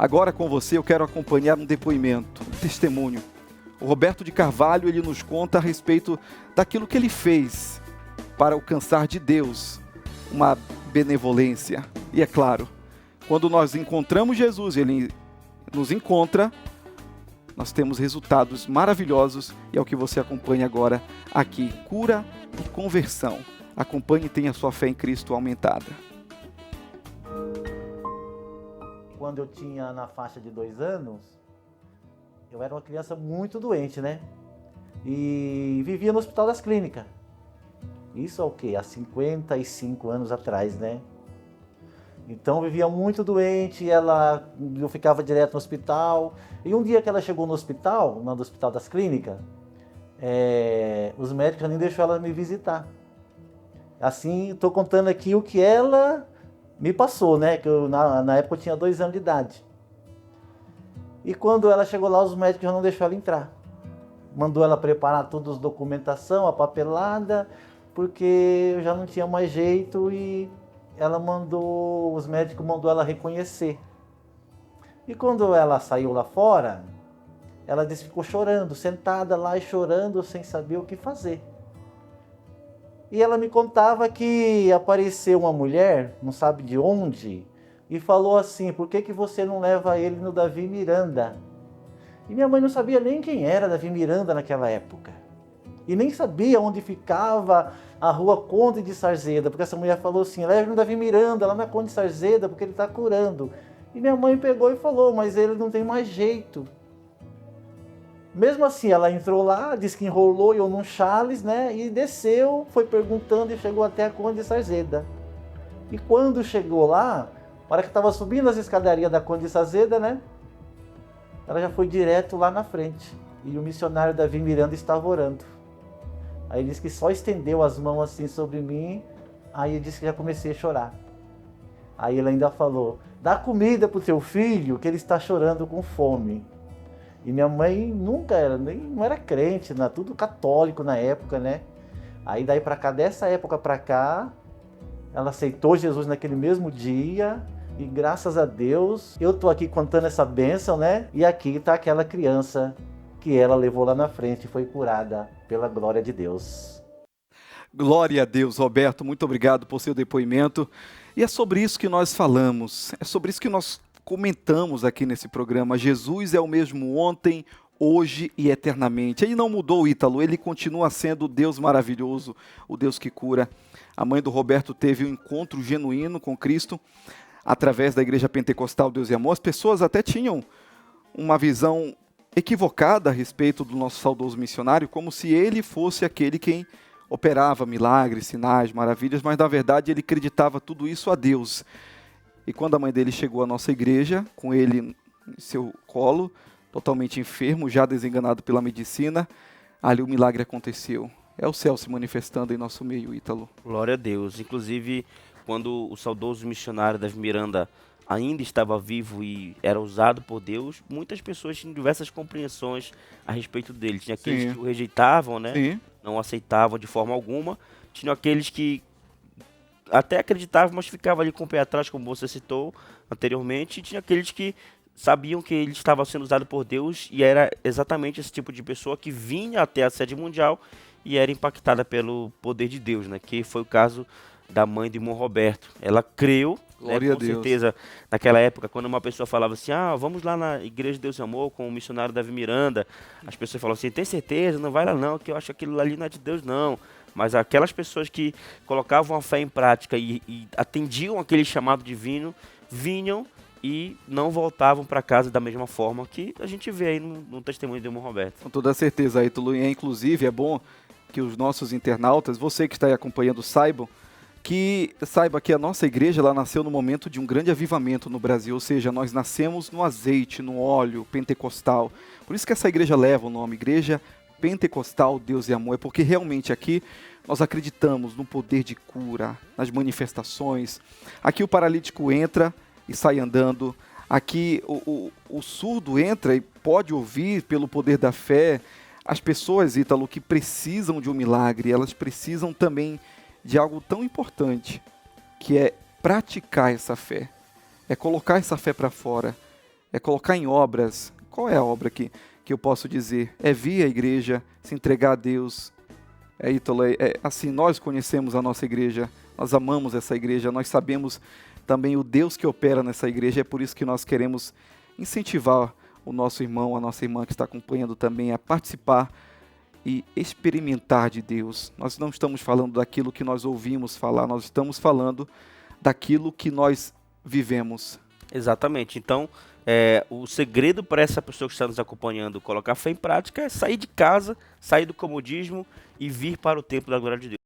Agora com você eu quero acompanhar um depoimento, um testemunho. O Roberto de Carvalho, ele nos conta a respeito daquilo que ele fez para alcançar de Deus uma benevolência. E é claro, quando nós encontramos Jesus, ele nos encontra, nós temos resultados maravilhosos e é o que você acompanha agora aqui, cura e conversão. Acompanhe e tenha sua fé em Cristo aumentada. Quando eu tinha na faixa de 2 anos, eu era uma criança muito doente, né? E vivia no Hospital das Clínicas. Isso é o quê? Há 55 anos atrás, né? Então eu vivia muito doente, eu ficava direto no hospital. E um dia que ela chegou no hospital, no Hospital das Clínicas, os médicos nem deixaram ela me visitar. Assim, estou contando aqui o que ela me passou, né? Que na época eu tinha 2 anos de idade. E quando ela chegou lá, os médicos já não deixaram ela entrar. Mandou ela preparar toda a documentação, a papelada, porque eu já não tinha mais jeito e os médicos mandou ela reconhecer. E quando ela saiu lá fora, ela disse que ficou chorando, sentada lá e chorando, sem saber o que fazer. E ela me contava que apareceu uma mulher, não sabe de onde, e falou assim: por que você não leva ele no Davi Miranda? E minha mãe não sabia nem quem era Davi Miranda naquela época. E nem sabia onde ficava a rua Conde de Sarzeda, porque essa mulher falou assim: leve no Davi Miranda, lá na Conde de Sarzeda, porque ele está curando. E minha mãe pegou e falou: mas ele não tem mais jeito. Mesmo assim, ela entrou lá, disse que enrolou eu num chales, né? E desceu, foi perguntando e chegou até a Conde de Sarzeda. E quando chegou lá, para que estava subindo as escadarias da Conde de Sarzeda, né? Ela já foi direto lá na frente. E o missionário Davi Miranda estava orando. Aí ele disse que só estendeu as mãos assim sobre mim. Aí ele disse que já comecei a chorar. Aí ele ainda falou: dá comida para o teu filho, que ele está chorando com fome. E minha mãe não era crente, tudo católico na época, né? Aí daí para cá, dessa época para cá, ela aceitou Jesus naquele mesmo dia. E graças a Deus, eu tô aqui contando essa bênção, né? E aqui está aquela criança que ela levou lá na frente e foi curada pela glória de Deus. Glória a Deus, Roberto, muito obrigado por seu depoimento. E é sobre isso que nós falamos, é sobre isso que nós comentamos aqui nesse programa. Jesus é o mesmo ontem, hoje e eternamente. Ele não mudou, Ítalo, ele continua sendo o Deus maravilhoso, o Deus que cura. A mãe do Roberto teve um encontro genuíno com Cristo através da Igreja Pentecostal Deus e Amor. As pessoas até tinham uma visão equivocada a respeito do nosso saudoso missionário, como se ele fosse aquele quem operava milagres, sinais, maravilhas, mas na verdade ele acreditava tudo isso a Deus. E quando a mãe dele chegou à nossa igreja, com ele em seu colo, totalmente enfermo, já desenganado pela medicina, ali o milagre aconteceu. É o céu se manifestando em nosso meio, Ítalo. Glória a Deus. Inclusive, quando o saudoso missionário Davi Miranda ainda estava vivo e era usado por Deus, muitas pessoas tinham diversas compreensões a respeito dele. Tinha aqueles que o rejeitavam, né? Sim. Não aceitavam de forma alguma. Tinha aqueles que até acreditavam, mas ficavam ali com o pé atrás, como você citou anteriormente. E tinha aqueles que sabiam que ele estava sendo usado por Deus e era exatamente esse tipo de pessoa que vinha até a sede mundial e era impactada pelo poder de Deus, né? Que foi o caso da mãe de irmão Roberto. Ela creu, né, com certeza, naquela época, quando uma pessoa falava assim: vamos lá na Igreja de Deus e Amor com o missionário Davi Miranda, as pessoas falavam assim: tem certeza? Não vai lá não, que eu acho que aquilo ali não é de Deus não. Mas aquelas pessoas que colocavam a fé em prática e atendiam aquele chamado divino, vinham e não voltavam para casa da mesma forma que a gente vê aí no testemunho de irmão Roberto. Com toda certeza, Ítalo. E inclusive é bom que os nossos internautas, você que está aí acompanhando, saiba que a nossa igreja ela nasceu no momento de um grande avivamento no Brasil, ou seja, nós nascemos no azeite, no óleo pentecostal. Por isso que essa igreja leva o nome Igreja Pentecostal Deus e Amor, é porque realmente aqui nós acreditamos no poder de cura, nas manifestações. Aqui o paralítico entra e sai andando. Aqui o surdo entra e pode ouvir pelo poder da fé. As pessoas, Ítalo, que precisam de um milagre, elas precisam também de algo tão importante, que é praticar essa fé, é colocar essa fé para fora. é colocar em obras. Qual é a obra que eu posso dizer? É vir à igreja, se entregar a Deus. Ítalo, assim, nós conhecemos a nossa igreja, nós amamos essa igreja, nós sabemos também o Deus que opera nessa igreja, é por isso que nós queremos incentivar o nosso irmão, a nossa irmã que está acompanhando também a participar e experimentar de Deus. Nós não estamos falando daquilo que nós ouvimos falar, nós estamos falando daquilo que nós vivemos. Exatamente. Então, o segredo para essa pessoa que está nos acompanhando colocar fé em prática é sair de casa, sair do comodismo e vir para o templo da glória de Deus.